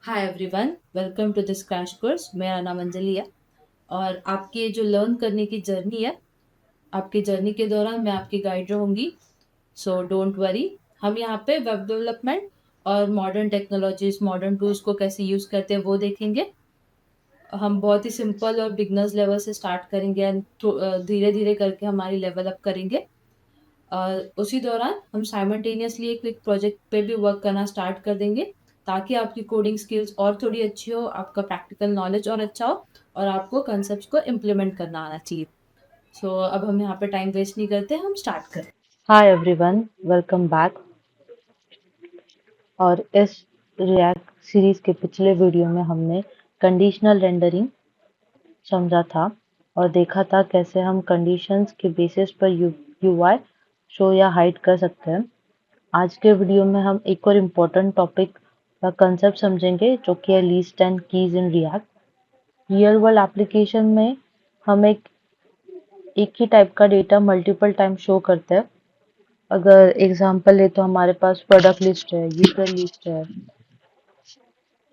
Hi everyone, welcome to this crash course. मेरा नाम अंजलि है और आपकी ये जो लर्न करने की जर्नी है, आपकी जर्नी के दौरान मैं आपकी गाइड रहूंगी। So don't worry. हम यहाँ पे वेब डेवलपमेंट और मॉडर्न टेक्नोलॉजीज, मॉडर्न टूल्स को कैसे यूज़ करते हैं वो देखेंगे। हम बहुत ही सिंपल और बिगनर्स लेवल से स्टार्ट करेंगे एंड धीरे धीरे करके हमारी लेवल अप करेंगे। उसी दौरान हम साइमल्टेनियसली एक क्विक प्रोजेक्ट पे भी वर्क करना स्टार्ट कर देंगे ताकि आपकी कोडिंग स्किल्स और थोड़ी अच्छी हो, आपका प्रैक्टिकल नॉलेज और अच्छा हो और आपको कंसेप्ट को इम्प्लीमेंट करना आना चाहिए। अब हम यहाँ पे टाइम वेस्ट नहीं करते, हम स्टार्ट करें। हाय एवरीवन, वेलकम बैक। और इस रिएक्ट सीरीज के पिछले वीडियो में हमने कंडीशनल रेंडरिंग समझा था और देखा था कैसे हम कंडीशंस के बेसिस पर यूआई शो या हाइड कर सकते हैं। आज के वीडियो में हम एक और इम्पोर्टेंट टॉपिक का कंसेप्ट समझेंगे जो कि है least and keys in React. Real world application में हम एक ही टाइप का डेटा मल्टीपल टाइम शो करते हैं। अगर एग्जांपल ले तो हमारे पास प्रोडक्ट लिस्ट है, यूजर लिस्ट है,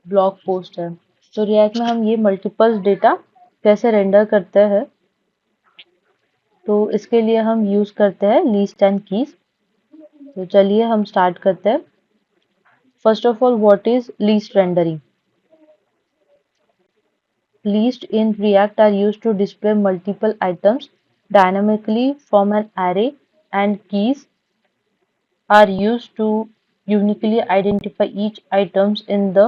ब्लॉग पोस्ट है। तो रिएक्ट में हम ये मल्टीपल डेटा कैसे रेंडर करते हैं, तो इसके लिए हम यूज करते हैं लीस्ट एंड कीज। तो चलिए हम स्टार्ट करते हैं। First of all, what is least rendering? List in React are used to display multiple items dynamically from an array, and keys are used to uniquely identify each items in the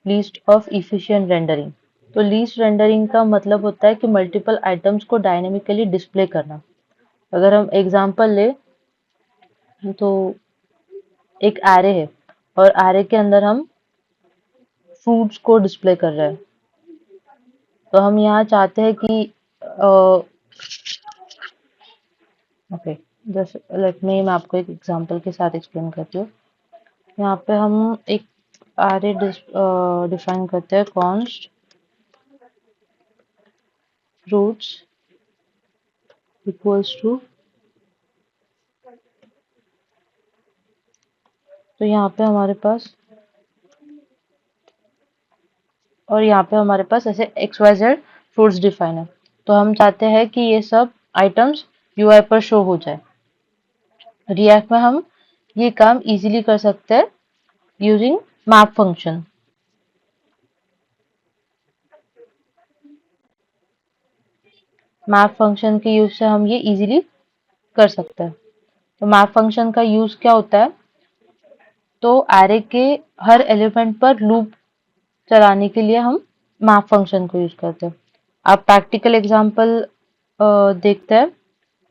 list of efficient rendering। तो least rendering का मतलब होता है कि multiple items को dynamically display करना। अगर हम एग्जांपल ले तो एक एरे है और एरे के अंदर हम फ्रूट्स को डिस्प्ले कर रहे हैं। तो हम यहाँ चाहते हैं कि ओके, जस्ट लेट मी मैं आपको एक एग्जांपल के साथ एक्सप्लेन करती हूँ। यहाँ पे हम एक एरे डिफाइन करते हैं, कॉन्स्ट फ्रूट्स इक्वल्स टू। तो यहाँ पे हमारे पास ऐसे X Y Z fruits define है। तो हम चाहते हैं कि ये सब आइटम्स यूआई पर शो हो जाए। रिएक्ट में हम ये काम इजीली कर सकते हैं using map function. Map function के यूज से हम ये इजीली कर सकते हैं। तो मैप फंक्शन का यूज क्या होता है? तो एरे के हर एलिमेंट पर लूप चलाने के लिए हम मैप फंक्शन को यूज करते हैं। आप प्रैक्टिकल एग्जांपल देखते हैं,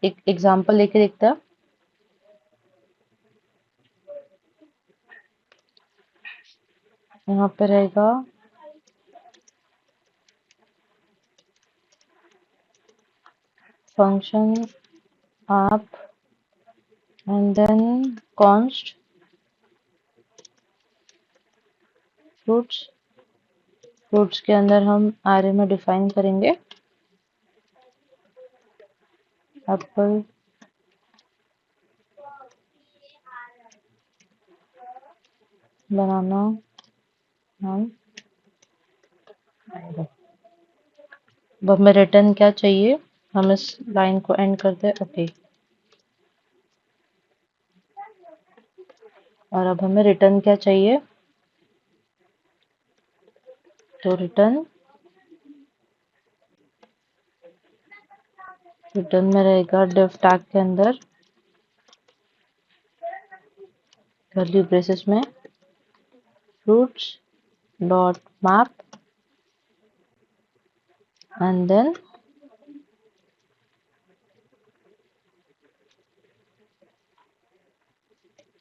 एक एग्जांपल लेके देखते हैं। यहाँ पे रहेगा फंक्शन आप and then const fruits. Fruits के अंदर हम एरे में डिफाइन करेंगे एप्पल, बनाना एंड। अब हमें रिटर्न क्या चाहिए? हम इस लाइन को एंड करते हैं, ओके। और अब हमें रिटर्न क्या चाहिए? तो रिटर्न में रहेगा डिव टैग के अंदर कर्ली ब्रेसेस में fruits dot map and then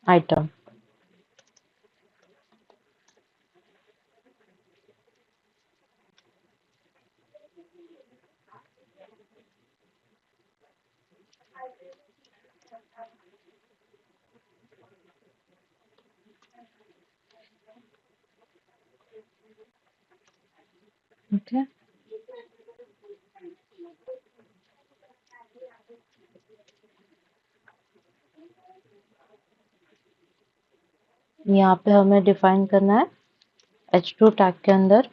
item। Okay, यहाँ पे हमें डिफाइन करना है H2 टैग के अंदर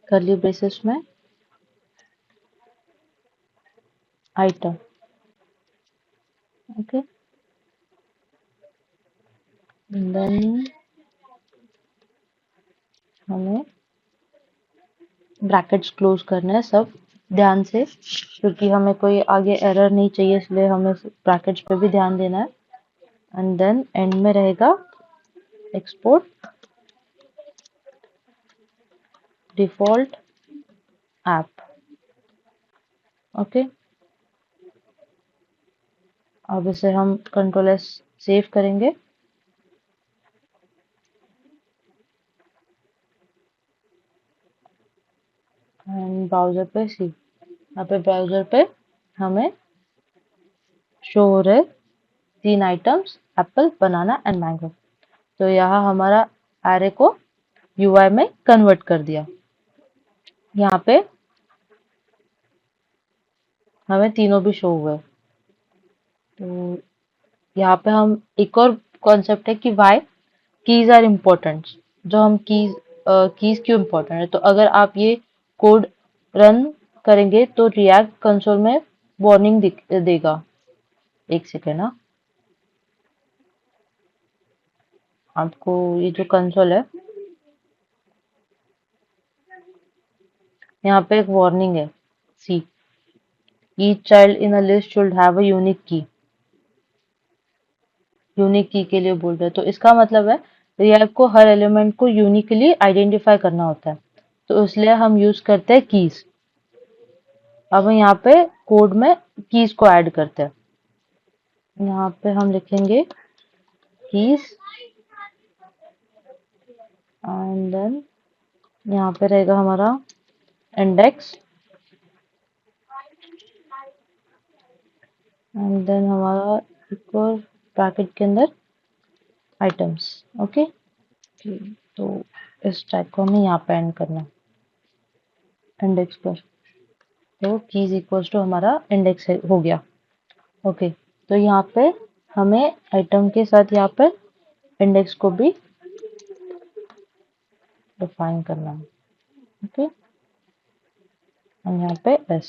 कर्ली ब्रेसेस में आइटम। ओके, देन हमें ब्रैकेट्स क्लोज करना है सब ध्यान से, क्योंकि हमें कोई आगे एरर नहीं चाहिए, इसलिए हमें ब्रैकेट्स पे भी ध्यान देना है। एंड देन एंड में रहेगा एक्सपोर्ट डिफॉल्ट ऐप। ओके, अब इसे हम कंट्रोल एस सेव करेंगे। एंड ब्राउजर पे सी, यहाँ पे ब्राउजर पे हमें शो हो रहे 3 items, Apple, banana and mango. तो यहाँ हमारा एरे को यूआई में कन्वर्ट कर दिया। यहाँ पे हमें तीनों भी शो हुए। तो यहाँ पे हम एक और कॉन्सेप्ट है कि वाई कीज आर इम्पोर्टेंट। जो हम कीज क्यों इम्पोर्टेंट है, तो अगर आप ये कोड रन करेंगे तो रिएक्ट कंसोल में वार्निंग देगा। एक सेकेंड ना, आपको ये जो कंसोल है, यहाँ पे एक वार्निंग है, see each child in a list should have a unique की। यूनिक की के लिए बोल रहे हैं, तो इसका मतलब है रिएक्ट को हर एलिमेंट को यूनिकली आइडेंटिफाई करना होता है, तो इसलिए हम यूज करते हैं कीज। अब यहाँ पे कोड में कीज को ऐड करते हैं। यहाँ पे हम लिखेंगे कीज एंड देन यहाँ पे रहेगा हमारा इंडेक्स एंड देन हमारा एक और ब्रैकेट के अंदर आइटम्स। ओके, तो इस टैग को हमें यहाँ पे एंड करना है इंडेक्स पर। तो कीज इक्वल्स टू हमारा इंडेक्स हो गया। ओके, तो यहाँ पे हमें आइटम के साथ यहाँ पे इंडेक्स को भी डिफाइन करना है। ओके, और यहाँ पे एस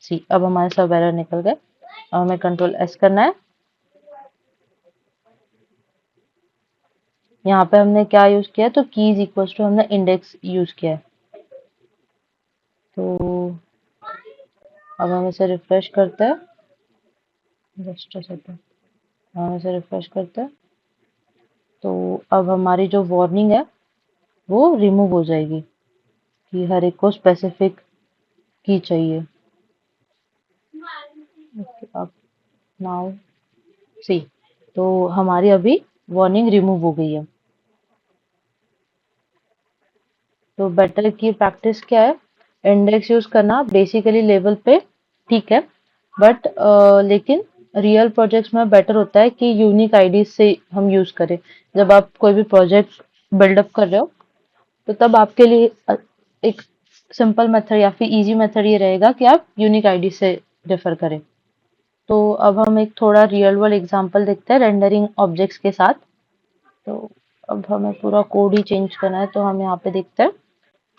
सी। अब हमारे सब एरर निकल गए। अब हमें कंट्रोल एस करना है। यहाँ पे हमने क्या यूज किया है, तो कीज इक्वल्स टू हमने इंडेक्स यूज किया है। तो अब हम इसे रिफ्रेश करते हैं, जस्ट अ सेकंड, हम इसे रिफ्रेश करते हैं। तो अब हमारी जो वार्निंग है वो रिमूव हो जाएगी कि हर एक को स्पेसिफिक की चाहिए। ओके, अब नाउ सी, तो हमारी अभी वार्निंग रिमूव हो गई है। तो बेटर की प्रैक्टिस क्या है, इंडेक्स यूज करना बेसिकली लेवल पे ठीक है, बट लेकिन रियल प्रोजेक्ट्स में बेटर होता है कि यूनिक आईडी से हम यूज करें। जब आप कोई भी प्रोजेक्ट बिल्डअप कर रहे हो, तो तब आपके लिए एक सिंपल मेथड या फिर इजी मेथड ये रहेगा कि आप यूनिक आईडी से रेफर करें। तो अब हम एक थोड़ा रियल वर्ल्ड एग्जांपल देखते हैं रेंडरिंग ऑब्जेक्ट्स के साथ। तो अब हमें पूरा कोड ही चेंज करना है, तो हम यहाँ पे देखते हैं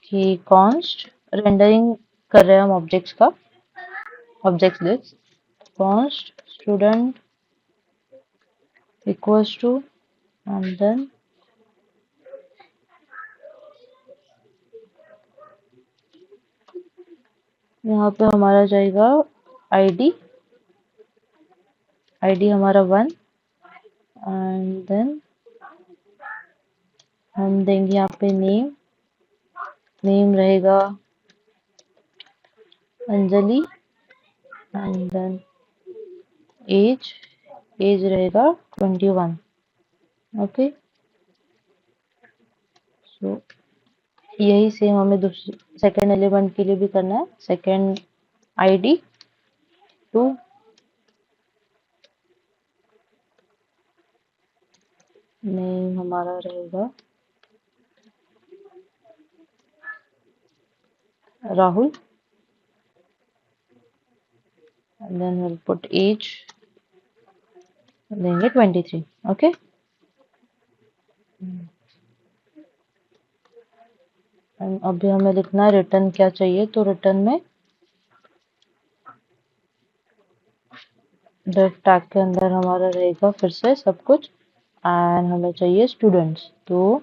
कि कॉन्स्ट रेंडरिंग कर रहे हैं हम ऑब्जेक्ट्स का, object list const student equals to and then यहाँ पे हमारा जाएगा आईडी, आईडी हमारा 1 एंड देन हम देंगे यहाँ पे नेम, नेम रहेगा Anjali and then age, age रहेगा 21। ओके, सो यही सेम हमें दूसरे सेकेंड एलिमेंट के लिए भी करना है। सेकेंड आईडी 2, नेम हमारा रहेगा Rahul and then will put age देंगे 23। ओके, अभी हमें लिखना है रिटर्न क्या चाहिए, तो रिटर्न में डिफ टैग के अंदर हमारा रहेगा फिर से सब कुछ, एंड हमें चाहिए स्टूडेंट्स, तो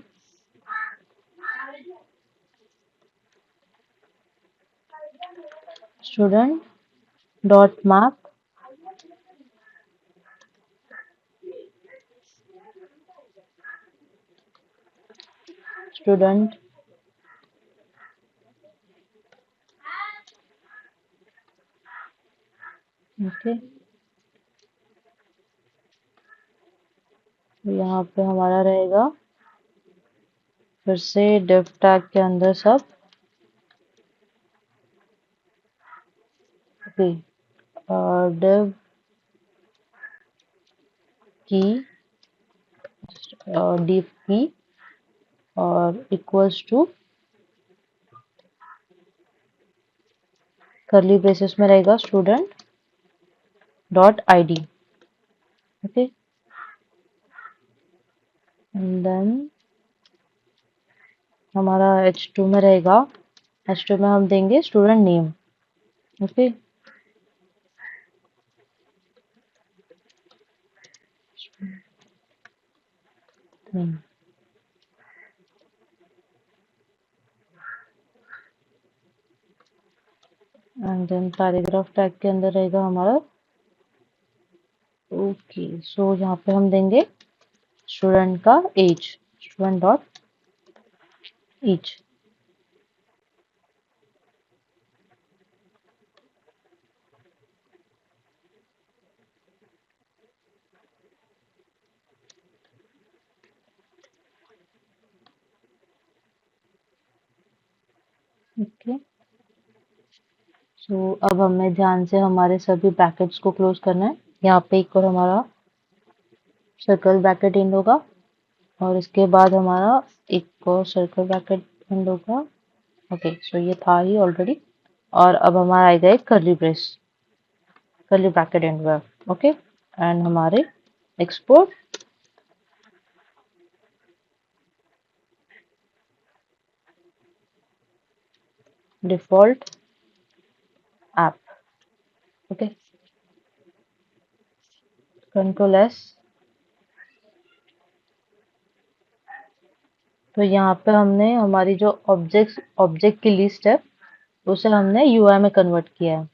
student dot map student okay. यहाँ पे हमारा रहेगा फिर से डिफ टैग के अंदर सब, ओके, डिव की डिव की और इक्वल्स टू कर्ली ब्रेसेस में रहेगा student dot id, okay, and then हमारा h2 में रहेगा, h2 में हम देंगे student name, okay, and then paragraph tag के अंदर रहेगा हमारा, ओके, सो यहाँ पे हम देंगे स्टूडेंट का age, student dot age, okay. So अब हमें ध्यान से हमारे सभी ब्रैकेट्स को क्लोज करना है। यहाँ पे एक और हमारा सर्कल ब्रैकेट एंड होगा और इसके बाद हमारा एक और सर्कल ब्रैकेट एंड होगा, ओके, सो ये था ही ऑलरेडी, और अब हमारा आएगा एक कर्ली ब्रैकेट एंड हुआ, ओके, एंड हमारे export default app, okay, control S. तो यहाँ पे हमने हमारी जो ऑब्जेक्ट की लिस्ट है उसे हमने यूआई में कन्वर्ट किया है।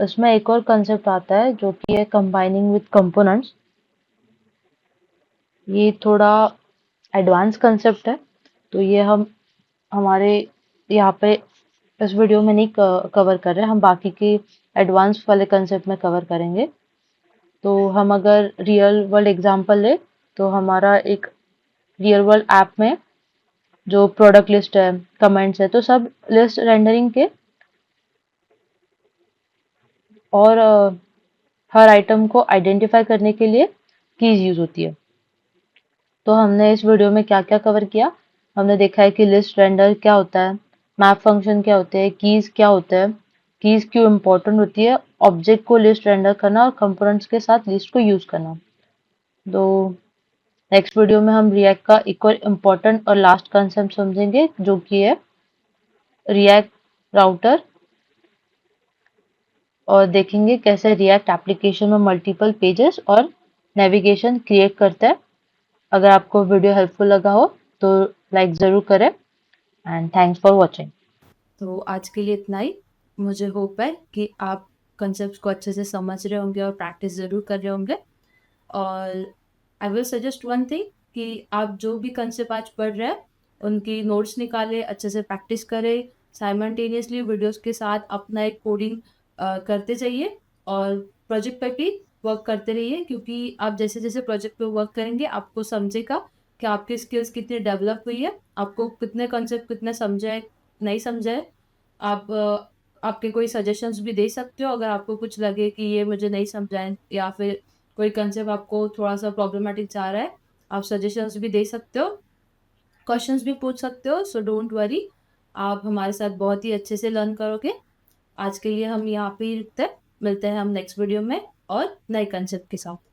इसमें एक और कंसेप्ट आता है जो कि है कंबाइनिंग विद कंपोनेंट्स। ये थोड़ा एडवांस कंसेप्ट है, तो ये हम हमारे यहाँ पे इस वीडियो में नहीं कवर कर रहे, हम बाकी के एडवांस वाले कंसेप्ट में कवर करेंगे। तो हम अगर रियल वर्ल्ड एग्जांपल ले, तो हमारा एक रियल वर्ल्ड ऐप में जो प्रोडक्ट लिस्ट है, कमेंट्स है, तो सब लिस्ट रेंडरिंग के और हर आइटम को आइडेंटिफाई करने के लिए कीज यूज होती है। तो हमने इस वीडियो में क्या क्या कवर किया, हमने देखा है कि लिस्ट रेंडर क्या होता है, मैप फंक्शन क्या होते हैं, कीज क्या होता है, कीज क्यों इम्पोर्टेंट होती है, ऑब्जेक्ट को लिस्ट रेंडर करना और कंपोनेंट्स के साथ लिस्ट को यूज करना। तो नेक्स्ट वीडियो में हम रिएक्ट का एक और इम्पोर्टेंट और लास्ट कंसेप्ट समझेंगे जो कि है रिएक्ट राउटर, और देखेंगे कैसे रिएक्ट एप्लीकेशन में मल्टीपल पेजेस और नेविगेशन क्रिएट करता है। अगर आपको वीडियो हेल्पफुल लगा हो तो लाइक ज़रूर करें, एंड थैंक्स फॉर वॉचिंग। तो आज के लिए इतना ही। मुझे होप है कि आप कंसेप्ट को अच्छे से समझ रहे होंगे और प्रैक्टिस ज़रूर कर रहे होंगे। और I will suggest one thing कि आप जो भी कंसेप्ट आज पढ़ रहे हैं उनकी नोट्स निकालें, अच्छे से प्रैक्टिस करें, साइमल्टेनियसली वीडियोस के साथ अपना एक कोडिंग करते जाइए और प्रोजेक्ट पर भी वर्क करते रहिए, क्योंकि आप जैसे जैसे प्रोजेक्ट पे वर्क करेंगे आपको समझेगा कि आपकी स्किल्स कितनी डेवलप हुई है, आपको कितने कंसेप्ट कितने समझे है, नहीं समझे है। आप आपके कोई सजेशंस भी दे सकते हो अगर आपको कुछ लगे कि ये मुझे नहीं समझा है या फिर कोई कंसेप्ट आपको थोड़ा-सा प्रॉब्लमैटिक जा रहा है, आप सजेशंस भी दे सकते हो, क्वेश्चंस भी पूछ सकते हो, सो डोंट वरी, आप हमारे साथ बहुत ही अच्छे से लर्न करोगे। आज के लिए हम यहाँ पे ही रुकते हैं, मिलते हैं हम नेक्स्ट वीडियो में और नए कंसेप्ट के साथ।